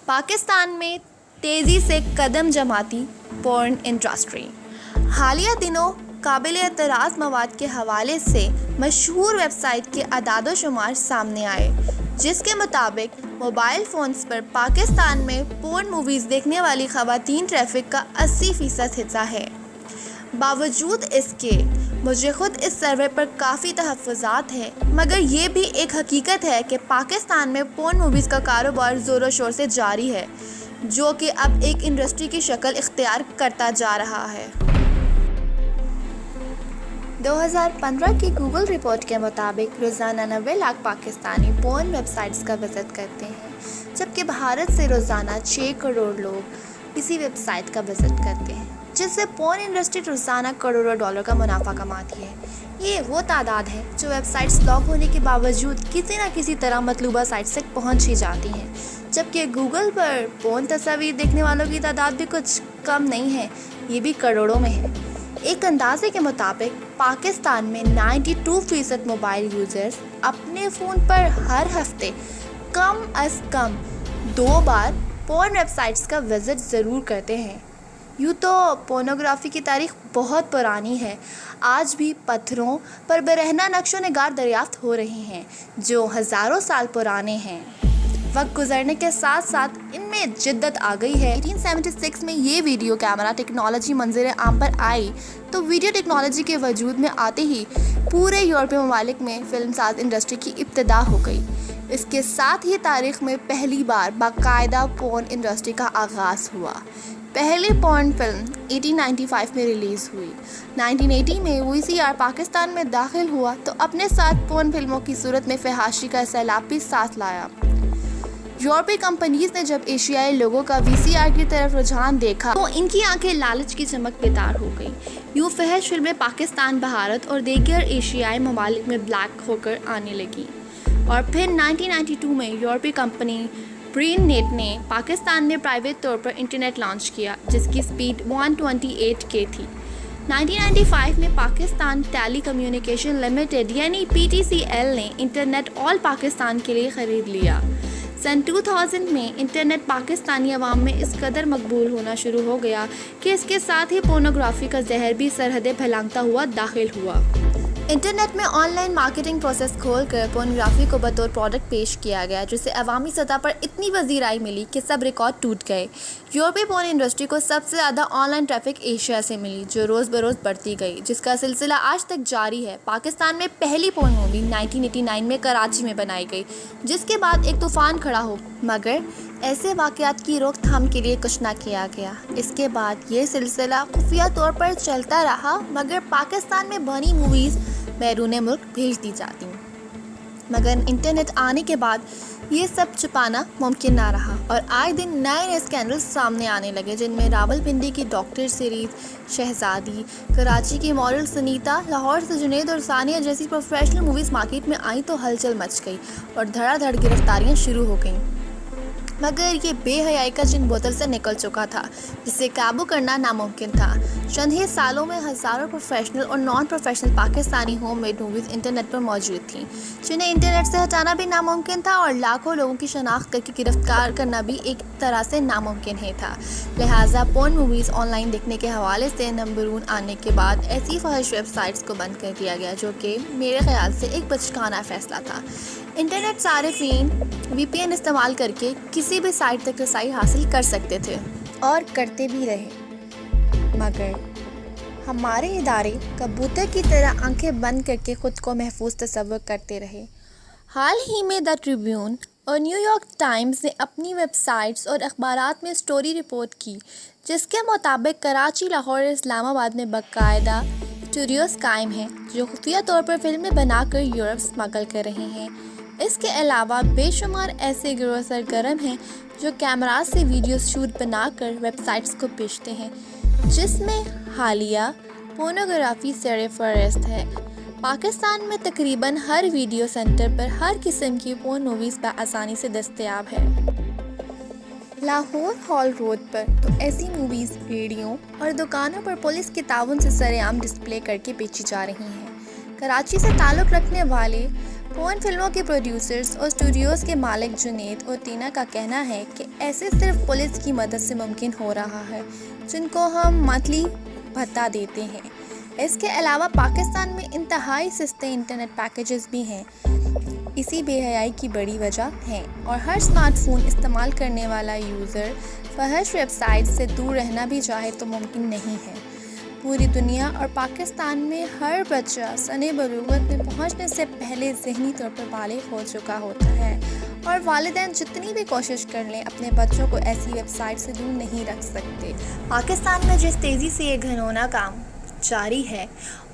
پاکستان میں تیزی سے قدم جماتی پورن انڈسٹری۔ حالیہ دنوں قابل اعتراض مواد کے حوالے سے مشہور ویب سائٹ کے اعداد و شمار سامنے آئے، جس کے مطابق موبائل فونز پر پاکستان میں پورن موویز دیکھنے والی خواتین ٹریفک کا 80% حصہ ہے۔ باوجود اس کے مجھے خود اس سروے پر کافی تحفظات ہیں، مگر یہ بھی ایک حقیقت ہے کہ پاکستان میں پورن موویز کا کاروبار زور و شور سے جاری ہے، جو کہ اب ایک انڈسٹری کی شکل اختیار کرتا جا رہا ہے۔ 2015 کی گوگل رپورٹ کے مطابق روزانہ 90 لاکھ پاکستانی پورن ویب سائٹس کا وزٹ کرتے ہیں، جبکہ بھارت سے روزانہ 6 کروڑ لوگ اسی ویب سائٹ کا وزٹ کرتے ہیں، جس سے پورن انڈسٹری روزانہ کروڑوں ڈالر کا منافع کماتی ہے۔ یہ وہ تعداد ہے جو ویب سائٹس لاک ہونے کے باوجود کسی نہ کسی طرح مطلوبہ سائٹس تک پہنچ ہی جاتی ہیں، جبکہ گوگل پر پورن تصاویر دیکھنے والوں کی تعداد بھی کچھ کم نہیں ہے، یہ بھی کروڑوں میں ہے۔ ایک اندازے کے مطابق پاکستان میں 92% موبائل یوزرز اپنے فون پر ہر ہفتے کم از کم 2 بار پورن ویب سائٹس کا وزٹ ضرور کرتے ہیں۔ یوں تو پورنوگرافی کی تاریخ بہت پرانی ہے، آج بھی پتھروں پر برہنہ نقش و نگار دریافت ہو رہے ہیں جو ہزاروں سال پرانے ہیں۔ وقت گزرنے کے ساتھ ساتھ ان میں جدت آ گئی ہے۔ 1876 میں یہ ویڈیو کیمرہ ٹیکنالوجی منظر عام پر آئی تو ویڈیو ٹیکنالوجی کے وجود میں آتے ہی پورے یورپی ممالک میں فلم ساز انڈسٹری کی ابتدا ہو گئی۔ اس کے ساتھ ہی تاریخ میں پہلی بار باقاعدہ پورن انڈسٹری کا آغاز ہوا۔ پہلی پورن فلم 1895 میں ریلیز ہوئی۔ 1980 میں VCR پاکستان میں داخل ہوا تو اپنے ساتھ پورن فلموں کی صورت میں فحاشی کا سیلاب بھی ساتھ لایا۔ یورپی کمپنیز نے جب ایشیائی لوگوں کا VCR کی طرف رجحان دیکھا تو ان کی آنکھیں لالچ کی چمک بیدار ہو گئی۔ یوں فحش فلمیں پاکستان، بھارت اور دیگر ایشیائی ممالک میں بلیک ہو کر آنے لگیں، اور پھر 1992 میں یورپی کمپنی برین نیٹ نے پاکستان میں پرائیویٹ طور پر انٹرنیٹ لانچ کیا، جس کی سپیڈ 128K تھی۔ 1995 میں پاکستان ٹیلی کمیونیکیشن لمیٹڈ یعنی PTCL نے انٹرنیٹ آل پاکستان کے لیے خرید لیا۔ سن 2000 میں انٹرنیٹ پاکستانی عوام میں اس قدر مقبول ہونا شروع ہو گیا کہ اس کے ساتھ ہی پورنوگرافی کا زہر بھی سرحدیں پھیلانگتا ہوا داخل ہوا۔ انٹرنیٹ میں آن لائن مارکیٹنگ پروسیس کھول کر پورنوگرافی کو بطور پروڈکٹ پیش کیا گیا، جسے عوامی سطح پر اتنی پذیرائی ملی کہ سب ریکارڈ ٹوٹ گئے۔ یورپی پورن انڈسٹری کو سب سے زیادہ آن لائن ٹریفک ایشیا سے ملی، جو روز بروز بڑھتی گئی، جس کا سلسلہ آج تک جاری ہے۔ پاکستان میں پہلی پورن مووی 1989 میں کراچی میں بنائی گئی، جس کے بعد ایک طوفان کھڑا ہو، مگر ایسے واقعات کی روک تھام کے لیے کچھ نہ کیا گیا۔ اس کے بعد یہ سلسلہ خفیہ طور پر چلتا رہا، مگر پاکستان میں بنی موویز بیرون ملک بھیج دی جاتی، مگر انٹرنیٹ آنے کے بعد یہ سب چھپانا ممکن نہ رہا، اور آئے دن نئے اسکینڈلز سامنے آنے لگے، جن میں راولپنڈی کی ڈاکٹر سیریز شہزادی، کراچی کی ماڈل سنیتا، لاہور سے جنید اور ثانیہ جیسی پروفیشنل موویز مارکیٹ میں آئیں تو ہلچل مچ گئی اور دھڑا دھڑ گرفتاریاں شروع ہو گئیں۔ مگر یہ بے حیائی کا جن بوتل سے نکل چکا تھا، جسے قابو کرنا ناممکن تھا۔ چند ہی سالوں میں ہزاروں پروفیشنل اور non professional Pakistani home made movies internet پر موجود تھیں، جنہیں انٹرنیٹ سے ہٹانا بھی ناممکن تھا، اور لاکھوں لوگوں کی شناخت کر کے گرفتار کرنا بھی ایک طرح سے ناممکن ہی تھا۔ لہٰذا پورن موویز آن لائن دیکھنے کے حوالے سے نمبرون آنے کے بعد ایسی فحش ویب سائٹس کو بند کر دیا گیا، جو کہ میرے خیال سے ایک بچکانہ فیصلہ تھا۔ انٹرنیٹ صارفین VPN استعمال کر کے کسی بھی سائٹ تک رسائی حاصل کر سکتے تھے اور کرتے بھی رہے، مگر ہمارے ادارے کبوتر کی طرح آنکھیں بند کر کے خود کو محفوظ تصور کرتے رہے۔ حال ہی میں دی ٹریبیون اور نیو یارک ٹائمز نے اپنی ویب سائٹس اور اخبارات میں سٹوری رپورٹ کی، جس کے مطابق کراچی، لاہور اور اسلام آباد میں باقاعدہ اسٹوڈیوز قائم ہیں جو خفیہ طور پر فلمیں بنا کر یورپ اسمگل کر رہے ہیں۔ اس کے علاوہ بے شمار ایسے گروہ سرگرم ہیں جو کیمراز سے ویڈیوز شوٹ بنا کر ویب سائٹس کو بیچتے ہیں، جس میں حالیہ پورنوگرافی سر فہرست ہے۔ پاکستان میں تقریباً ہر ویڈیو سینٹر پر ہر قسم کی پورن موویز بآسانی سے دستیاب ہے۔ لاہور ہال روڈ پر تو ایسی موویز ریڑھیوں اور دکانوں پر پولیس کے تعاون سے سرعام ڈسپلے کر کے بیچی جا رہی ہیں۔ کراچی سے تعلق رکھنے والے پورن فلموں کے پروڈیوسرز اور اسٹوڈیوز کے مالک جنید اور ٹینا کا کہنا ہے کہ ایسے صرف پولیس کی مدد سے ممکن ہو رہا ہے، جن کو ہم منتھلی بھتہ دیتے ہیں۔ اس کے علاوہ پاکستان میں انتہائی سستے انٹرنیٹ پیکیجز بھی ہیں، اسی بے حیائی کی بڑی وجہ ہے، اور ہر اسمارٹ فون استعمال کرنے والا یوزر فحش ویب سائٹ سے دور رہنا بھی چاہے تو ممکن نہیں ہے۔ پوری دنیا اور پاکستان میں ہر بچہ سن بلوغت میں پہنچنے سے پہلے ذہنی طور پر بالغ ہو چکا ہوتا ہے، اور والدین جتنی بھی کوشش کر لیں اپنے بچوں کو ایسی ویب سائٹ سے دور نہیں رکھ سکتے۔ پاکستان میں جس تیزی سے یہ گھناؤنا کام جاری ہے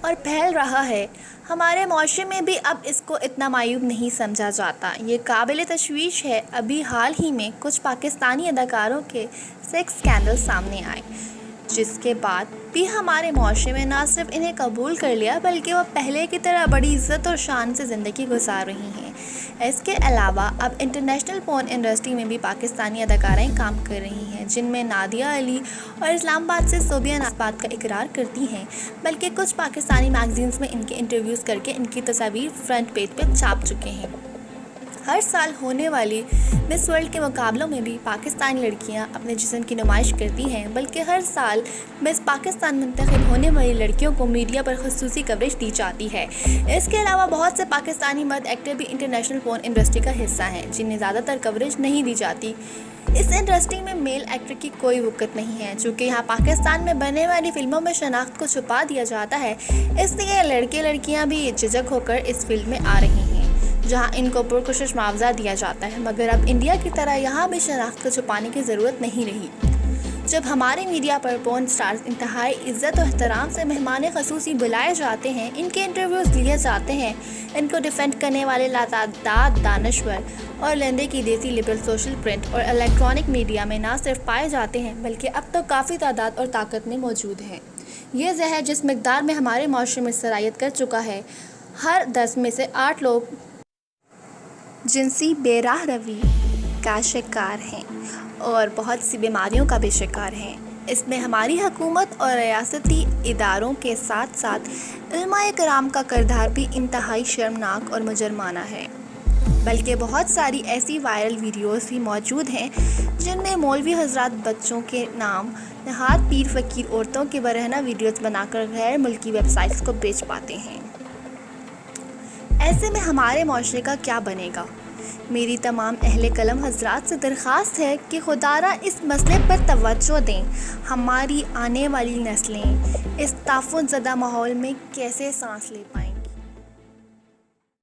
اور پھیل رہا ہے، ہمارے معاشرے میں بھی اب اس کو اتنا معیوب نہیں سمجھا جاتا۔ یہ قابل تشویش ہے۔ ابھی حال ہی میں کچھ پاکستانی اداکاروں کے سیکس اسکینڈل سامنے آئے، جس کے بعد بھی ہمارے معاشرے میں نہ صرف انہیں قبول کر لیا بلکہ وہ پہلے کی طرح بڑی عزت اور شان سے زندگی گزار رہی ہیں۔ اس کے علاوہ اب انٹرنیشنل پورن انڈسٹری میں بھی پاکستانی اداکارائیں کام کر رہی ہیں، جن میں نادیہ علی اور اسلام آباد سے صوبیہ اس بات کا اقرار کرتی ہیں، بلکہ کچھ پاکستانی میگزینز میں ان کے انٹرویوز کر کے ان کی تصاویر فرنٹ پیج پہ چھاپ چکے ہیں۔ ہر سال ہونے والی مس ورلڈ کے مقابلوں میں بھی پاکستانی لڑکیاں اپنے جسم کی نمائش کرتی ہیں، بلکہ ہر سال مس پاکستان منتخب ہونے والی لڑکیوں کو میڈیا پر خصوصی کوریج دی جاتی ہے۔ اس کے علاوہ بہت سے پاکستانی مرد ایکٹر بھی انٹرنیشنل پورن انڈسٹری کا حصہ ہیں، جنہیں زیادہ تر کوریج نہیں دی جاتی۔ اس انڈسٹری میں میل ایکٹر کی کوئی وقت نہیں ہے، چونکہ یہاں پاکستان میں بننے والی فلموں میں شناخت کو چھپا دیا جاتا ہے، اس لیے لڑکے لڑکیاں بھی جھجک ہو کر اس فیلڈ میں آ رہی ہیں، جہاں ان کو پرکشش معاوضہ دیا جاتا ہے۔ مگر اب انڈیا کی طرح یہاں بھی شناخت کو چھپانے کی ضرورت نہیں رہی۔ جب ہمارے میڈیا پر پورن سٹارز انتہائی عزت و احترام سے مہمان خصوصی بلائے جاتے ہیں، ان کے انٹرویوز لیے جاتے ہیں، ان کو ڈیفینڈ کرنے والے لاتعداد دانشور اور لندے کی دیسی لبرل سوشل پرنٹ اور الیکٹرانک میڈیا میں نہ صرف پائے جاتے ہیں بلکہ اب تو کافی تعداد اور طاقت میں موجود ہیں۔ یہ زہر جس مقدار میں ہمارے معاشرے میں سرایت کر چکا ہے، ہر 10 میں سے 8 لوگ جنسی بے راہ روی کا شکار ہیں اور بہت سی بیماریوں کا بھی شکار ہیں۔ اس میں ہماری حکومت اور ریاستی اداروں کے ساتھ ساتھ علماء کرام کا کردار بھی انتہائی شرمناک اور مجرمانہ ہے، بلکہ بہت ساری ایسی وائرل ویڈیوز بھی موجود ہیں جن میں مولوی حضرات بچوں کے نام نہاد پیر فقیر عورتوں کے برہنہ ویڈیوز بنا کر غیر ملکی ویب سائٹس کو بیچ پاتے ہیں۔ ایسے میں ہمارے معاشرے کا کیا بنے گا؟ میری تمام اہل قلم حضرات سے درخواست ہے کہ خدارا اس مسئلے پر توجہ دیں۔ ہماری آنے والی نسلیں اس تعفن زدہ ماحول میں کیسے سانس لے پائیں؟